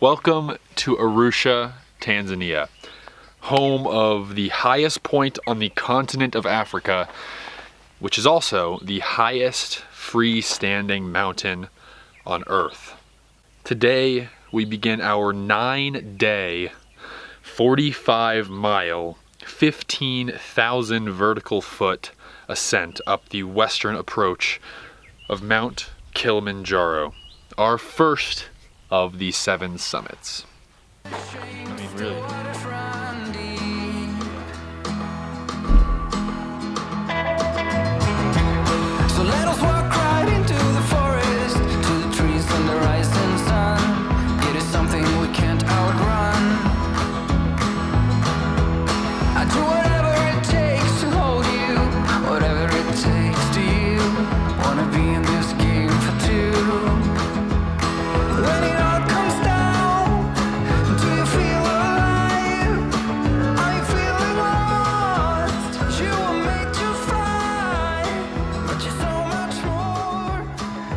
Welcome to Arusha, Tanzania, home of the highest point on the continent of Africa, which is also the highest freestanding mountain on Earth. Today, we begin our 9-day, 45-mile, 15,000 vertical foot ascent up the western approach of Mount Kilimanjaro, our first of the 7 summits. I mean, really. So let us walk right into the forest, to the trees and the rising sun. It is something we can't outrun. I do whatever it takes to hold you, whatever it takes to you. Wanna be in this game for two. When it all comes down, do you feel alive? Are you feeling lost? You were made to fly, but you're so much more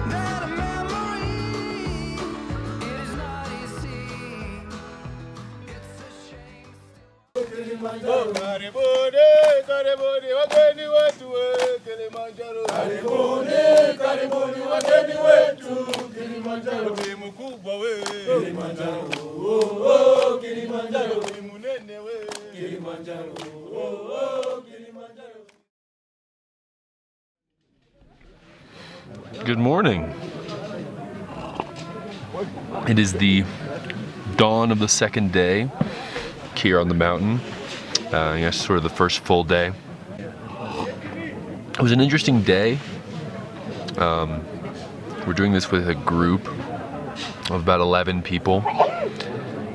than a memory. It is not easy. It's a shame. Oh, karibuni, karibuni wageni wetu Kilimanjaro. Karibuni, karibuni wageni wetu Kilimanjaro. Ni mkubwa we Kilimanjaro. Oh, Kilimanjaro. Ni munene we Kilimanjaro. Oh, Kilimanjaro. Good morning. It is the dawn of the second day here on the mountain. I guess sort of the first full day. It was an interesting day. We're doing this with a group of about 11 people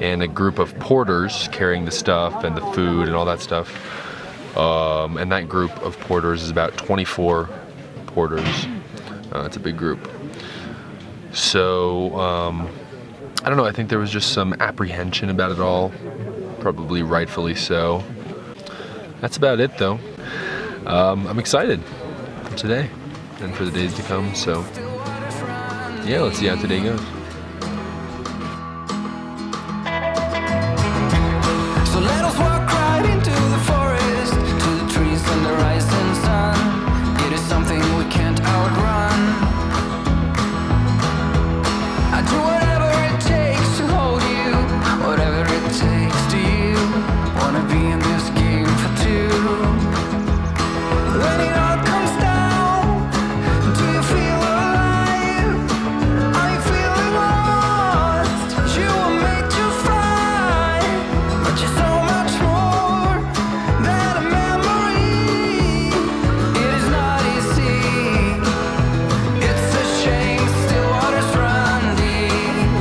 and a group of porters carrying the stuff and the food and all that stuff. And that group of porters is about 24 porters. It's a big group. So, I don't know, I think there was just some apprehension about it all. Probably rightfully so. That's about it though. I'm excited for today and for the days to come, so yeah, let's see how today goes. So let us walk right into the forest, to the trees and the rising sun. It is something we can't outrun. I do whatever it takes to hold you, whatever it takes to you. Wanna be in this game for two. When it all comes down, do you feel alive? Are you feeling lost? You were made to fly, but you're so much more than a memory. It is not easy. It's a shame still waters run deep.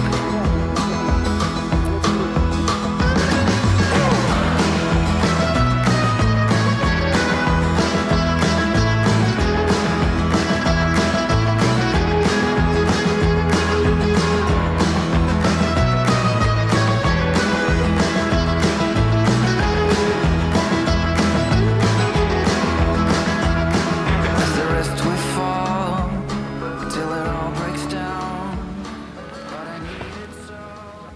As the rest we fall, till it all breaks down. But I needed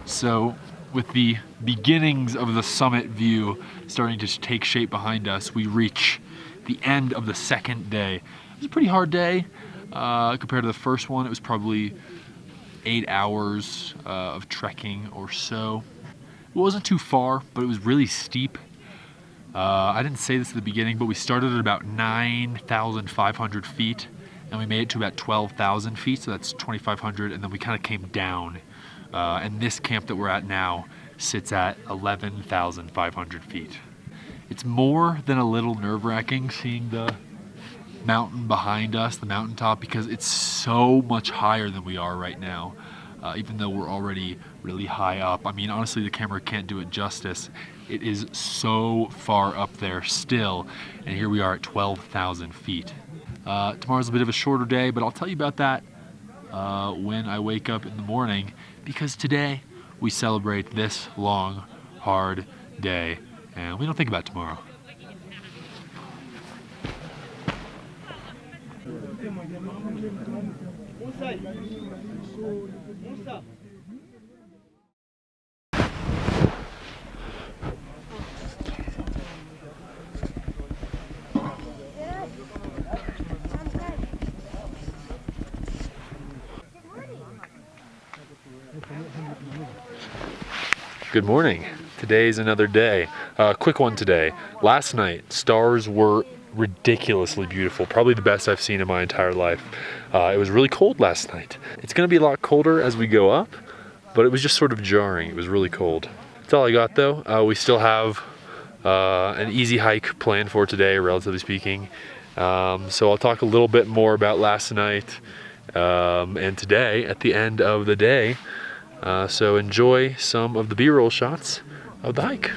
So, with the beginnings of the summit view starting to take shape behind us, we reach the end of the second day. It was a pretty hard day compared to the first one. It was probably 8 hours of trekking or so. It wasn't too far, but it was really steep. I didn't say this at the beginning, but we started at about 9,500 feet and we made it to about 12,000 feet, so that's 2,500, and then we kind of came down. And this camp that we're at now sits at 11,500 feet. It's more than a little nerve-wracking seeing the mountain behind us, the mountaintop, because it's so much higher than we are right now. Even though we're already really high up. I mean, honestly, the camera can't do it justice. It is so far up there still, and here we are at 12,000 feet. Tomorrow's a bit of a shorter day, but I'll tell you about that when I wake up in the morning, because today we celebrate this long, hard day, and we don't think about tomorrow. Good morning. Today's another day. Quick one today. Last night, stars were ridiculously beautiful. Probably the best I've seen in my entire life. It was really cold last night. It's gonna be a lot colder as we go up, but it was just sort of jarring. It was really cold. That's all I got though. We still have an easy hike planned for today, relatively speaking. So I'll talk a little bit more about last night and today at the end of the day. So enjoy some of the B-roll shots of the hike.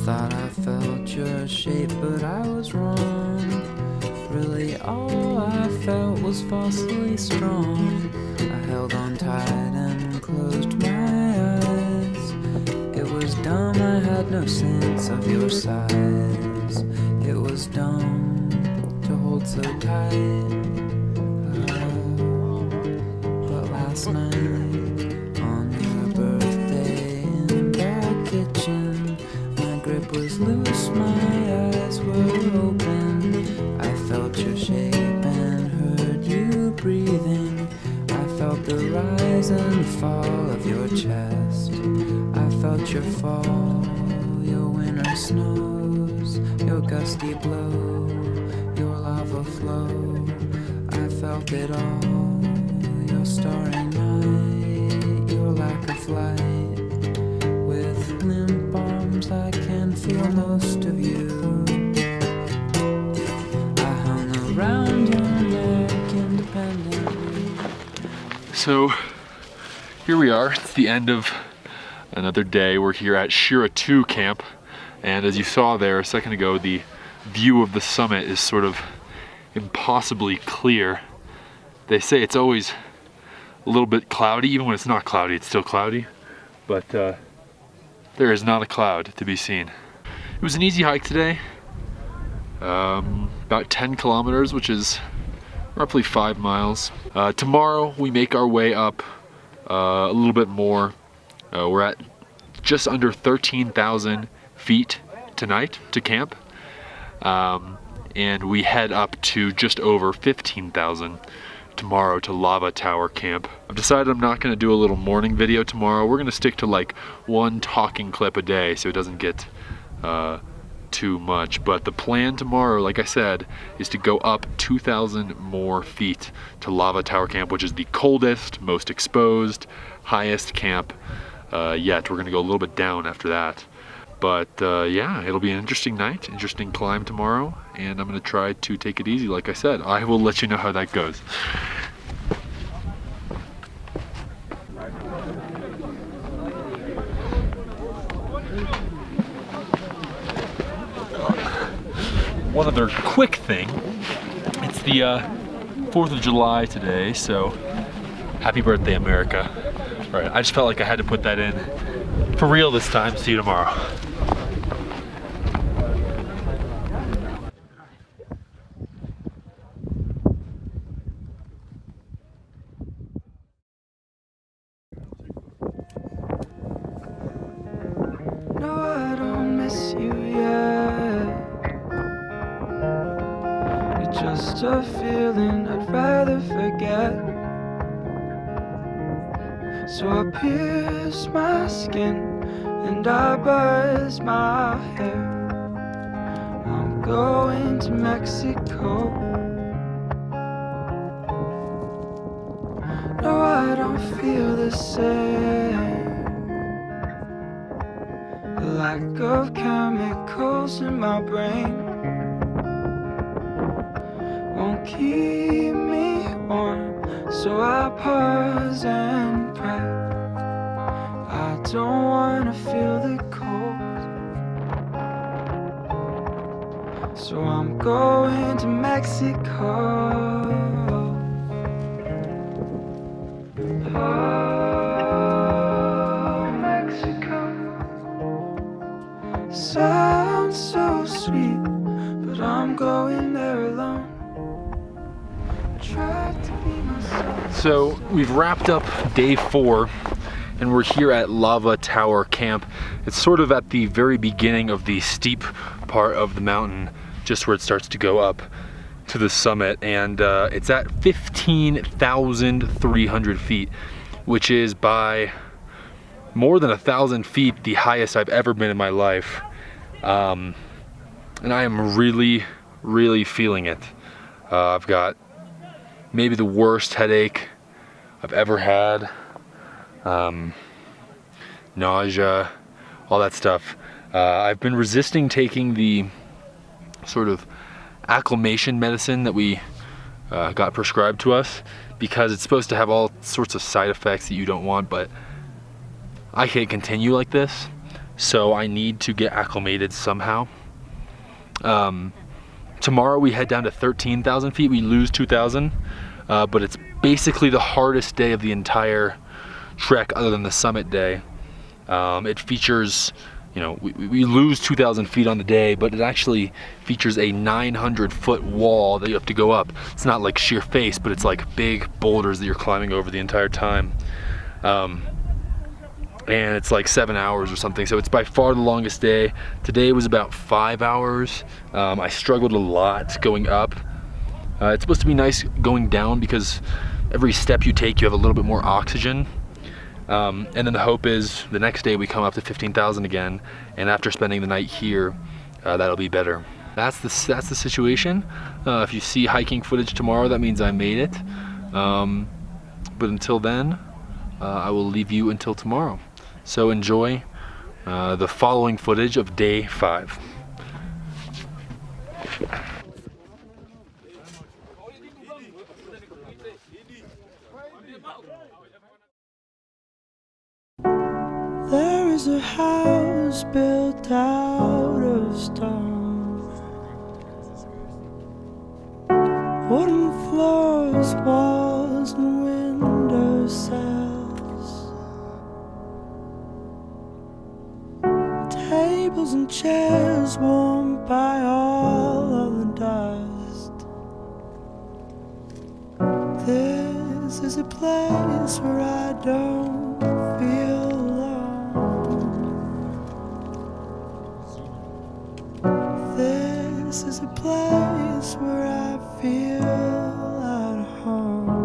Thought I felt your shape, but I was wrong. Really, all I felt was falsely strong. I held on tight and closed my eyes. It was dumb, I had no sense of your size. It was dumb to hold so tight. But last night, on your birthday in the kitchen, grip was loose, my eyes were open. I felt your shape and heard you breathing. I felt the rise and fall of your chest. I felt your fall, your winter snows, your gusty blow, your lava flow. I felt it all, your starry night, your lack of light. With limp arms I can feel most of you. I hung around your neck independently. So here we are. It's the end of another day. We're here at Shira 2 camp, and as you saw there a second ago, the view of the summit is sort of impossibly clear. They say it's always a little bit cloudy. Even when it's not cloudy, it's still cloudy, but there is not a cloud to be seen. It was an easy hike today, about 10 kilometers, which is roughly 5 miles. Tomorrow we make our way up a little bit more. We're at just under 13,000 feet tonight to camp, and we head up to just over 15,000 tomorrow to Lava Tower Camp. I've decided I'm not going to do a little morning video tomorrow. We're going to stick to like one talking clip a day so it doesn't get too much. But the plan tomorrow, like I said, is to go up 2,000 more feet to Lava Tower Camp, which is the coldest, most exposed, highest camp yet. We're going to go a little bit down after that. But yeah, it'll be an interesting night, interesting climb tomorrow, and I'm going to try to take it easy, like I said. I will let you know how that goes. One other quick thing, it's the 4th of July today, so happy birthday, America. All right, I just felt like I had to put that in for real this time. See you tomorrow. No, I don't miss you yet. It's just a feeling I'd rather forget. So I pierce my skin and I buzz my hair. I'm going to Mexico. No, I don't feel the same. The lack of chemicals in my brain won't keep me warm, so I pause and pray. I don't wanna feel the cold, so I'm going to Mexico. Oh, Mexico sounds so sweet, but I'm going there alone. Try to be myself. So we've wrapped up day 4 and we're here at Lava Tower Camp. It's sort of at the very beginning of the steep part of the mountain, just where it starts to go up to the summit, and it's at 15,300 feet, which is by more than 1,000 feet the highest I've ever been in my life. And I am really feeling it. I've got maybe the worst headache I've ever had. Nausea, all that stuff. I've been resisting taking the sort of acclimation medicine that we got prescribed to us, because it's supposed to have all sorts of side effects that you don't want, but I can't continue like this, so I need to get acclimated somehow. Tomorrow we head down to 13,000 feet. We lose 2,000, but it's basically the hardest day of the entire trek other than the summit day. It features, you know, we lose 2,000 feet on the day, but it actually features a 900-foot wall that you have to go up. It's not like sheer face, but it's like big boulders that you're climbing over the entire time. And it's like 7 hours or something, so it's by far the longest day. Today was about 5 hours. I struggled a lot going up. It's supposed to be nice going down because every step you take you have a little bit more oxygen. And then the hope is the next day we come up to 15,000 again, and after spending the night here, that'll be better. That's the situation. If you see hiking footage tomorrow, that means I made it. But until then, I will leave you until tomorrow. So enjoy the following footage of day 5. There is a house built out of stone, wooden floors, walls and window sills, tables and chairs warmed by all of the dust. This is a place where I don't feel alone. This is a place where I feel at home.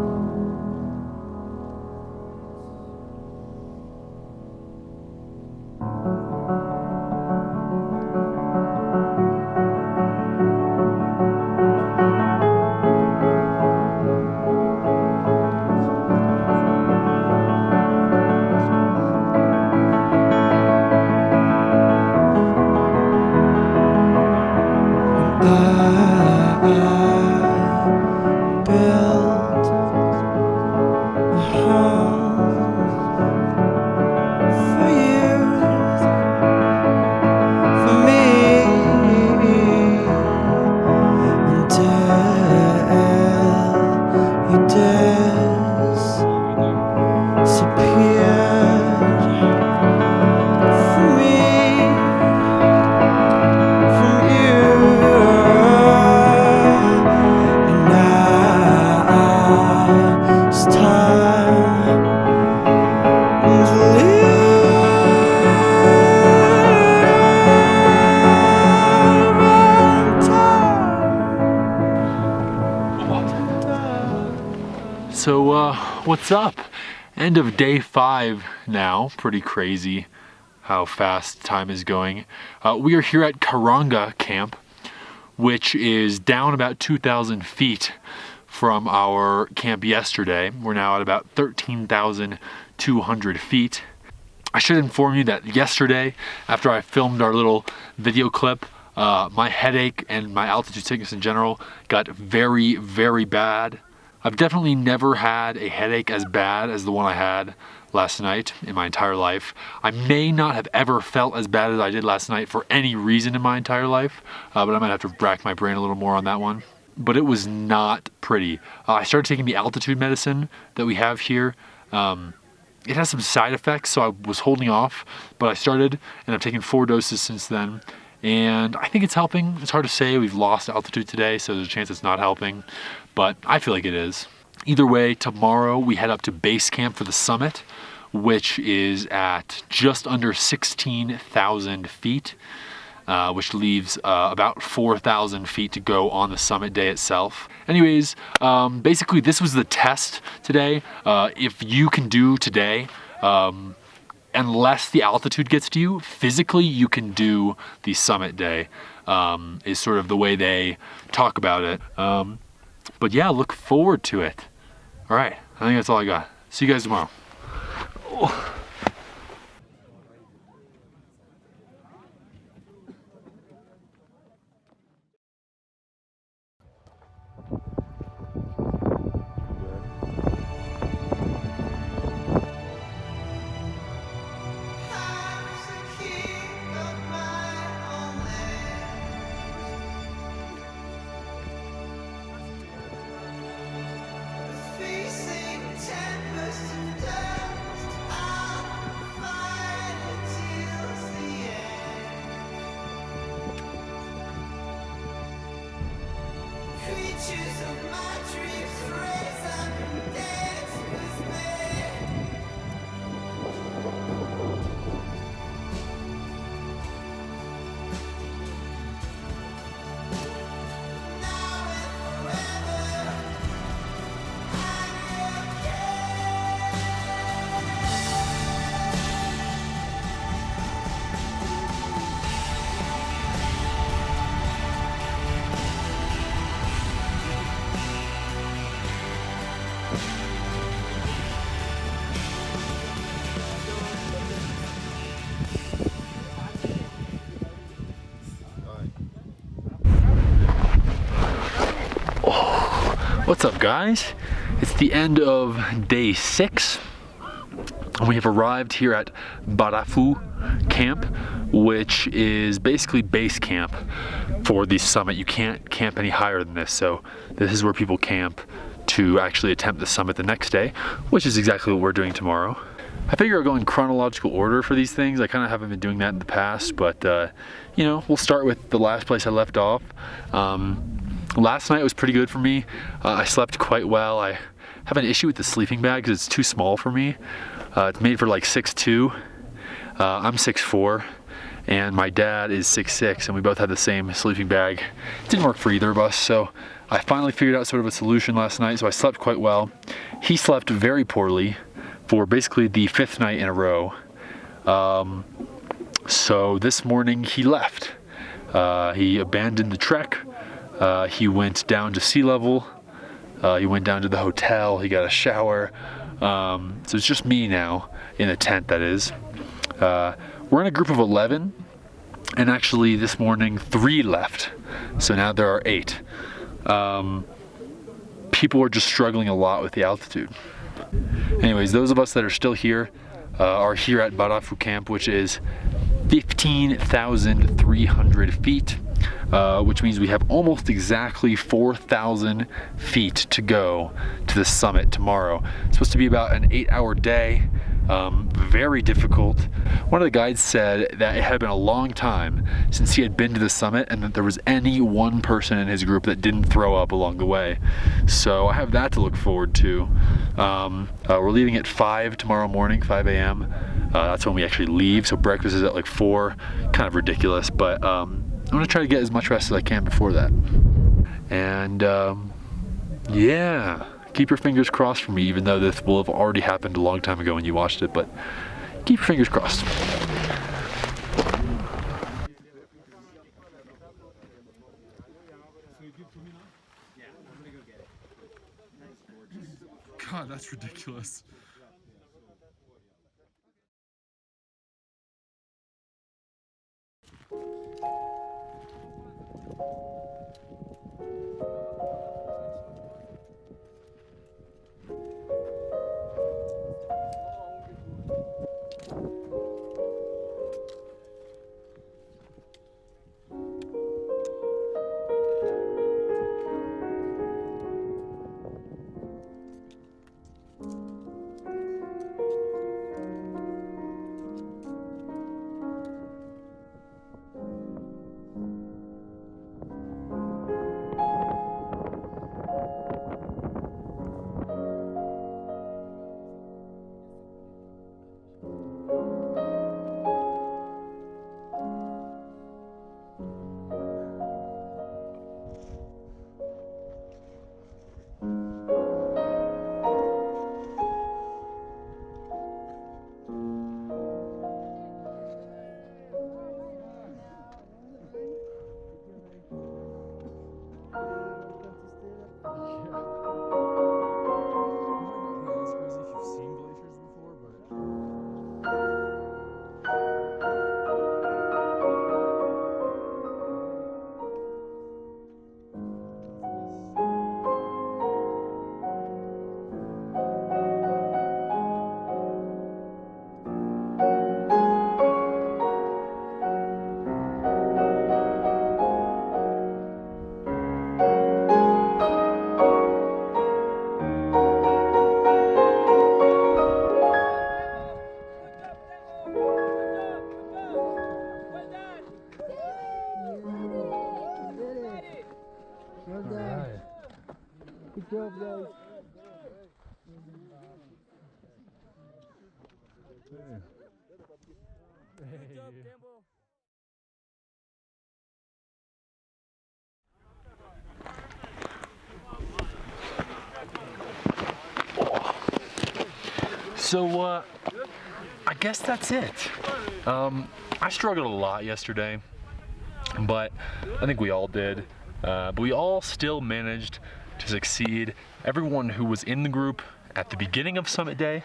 So what's up? End of day 5 now. Pretty crazy how fast time is going. We are here at Karanga Camp, which is down about 2,000 feet from our camp yesterday. We're now at about 13,200 feet. I should inform you that yesterday, after I filmed our little video clip, my headache and my altitude sickness in general got very bad. I've definitely never had a headache as bad as the one I had last night in my entire life. I may not have ever felt as bad as I did last night for any reason in my entire life, but I might have to rack my brain a little more on that one. But it was not pretty. I started taking the altitude medicine that we have here. It has some side effects, so I was holding off, but I started, and I've taken 4 doses since then, and I think it's helping. It's hard to say. We've lost altitude today, so there's a chance it's not helping, but I feel like it is. Either way, tomorrow we head up to base camp for the summit, which is at just under 16,000 feet, which leaves about 4,000 feet to go on the summit day itself. Anyways, basically this was the test today. If you can do today, unless the altitude gets to you, physically you can do the summit day, is sort of the way they talk about it. But yeah, look forward to it. All right, I think that's all I got. See you guys tomorrow. Oh. Creatures of my dreams raise up and dance with me. Now and forever, I'm What's up, guys? It's the end of day 6. We have arrived here at Barafu camp, which is basically base camp for the summit. You can't camp any higher than this, so this is where people camp to actually attempt the summit the next day, which is exactly what we're doing tomorrow. I figure I'll go in chronological order for these things. I kind of haven't been doing that in the past, but you know, we'll start with the last place I left off. Last night was pretty good for me. I slept quite well. I have an issue with the sleeping bag because it's too small for me. It's made for like 6'2". I'm 6'4", and my dad is 6'6", and we both had the same sleeping bag. It didn't work for either of us, so I finally figured out sort of a solution last night, so I slept quite well. He slept very poorly for basically the 5th night in a row. So this morning he left. He abandoned the trek. He went down to sea level. He went down to the hotel. He got a shower. So it's just me now in a tent, that is. We're in a group of 11, and actually this morning 3 left. So now there are 8. People are just struggling a lot with the altitude. Anyways, those of us that are still here are here at Barafu camp, which is 15,300 feet. Which means we have almost exactly 4,000 feet to go to the summit tomorrow. It's supposed to be about an 8-hour day, very difficult. One of the guides said that it had been a long time since he had been to the summit and that there was any one person in his group that didn't throw up along the way. So I have that to look forward to. We're leaving at 5 tomorrow morning, 5 a.m. That's when we actually leave, so breakfast is at like 4. Kind of ridiculous, but I'm gonna try to get as much rest as I can before that. And yeah, keep your fingers crossed for me, even though this will have already happened a long time ago when you watched it, but keep your fingers crossed. God, that's ridiculous. guys. Good job, guys. Good job, Campbell. So, I guess that's it. I struggled a lot yesterday, but I think we all did. But we all still managed to succeed. Everyone who was in the group at the beginning of Summit Day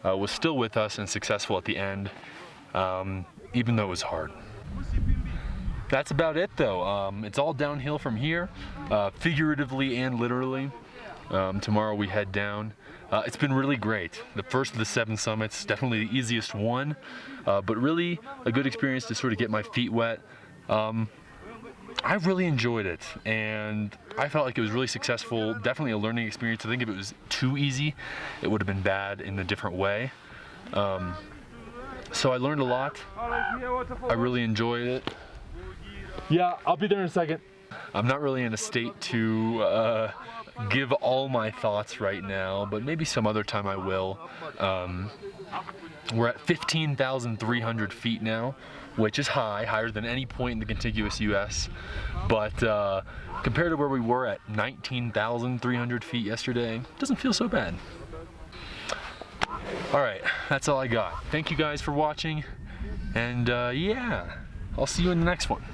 was still with us and successful at the end, even though it was hard. That's about it though. It's all downhill from here, figuratively and literally. Tomorrow we head down. It's been really great. The first of the 7 summits, definitely the easiest one, but really a good experience to sort of get my feet wet. I really enjoyed it, and I felt like it was really successful. Definitely a learning experience. I think if it was too easy, it would have been bad in a different way. So I learned a lot. I really enjoyed it. Yeah, I'll be there in a second. I'm not really in a state to give all my thoughts right now, but maybe some other time I will. We're at 15,300 feet now, which is higher than any point in the contiguous US, but compared to where we were at 19,300 feet yesterday, it doesn't feel so bad. All right, that's all I got. Thank you guys for watching, and yeah, I'll see you in the next one.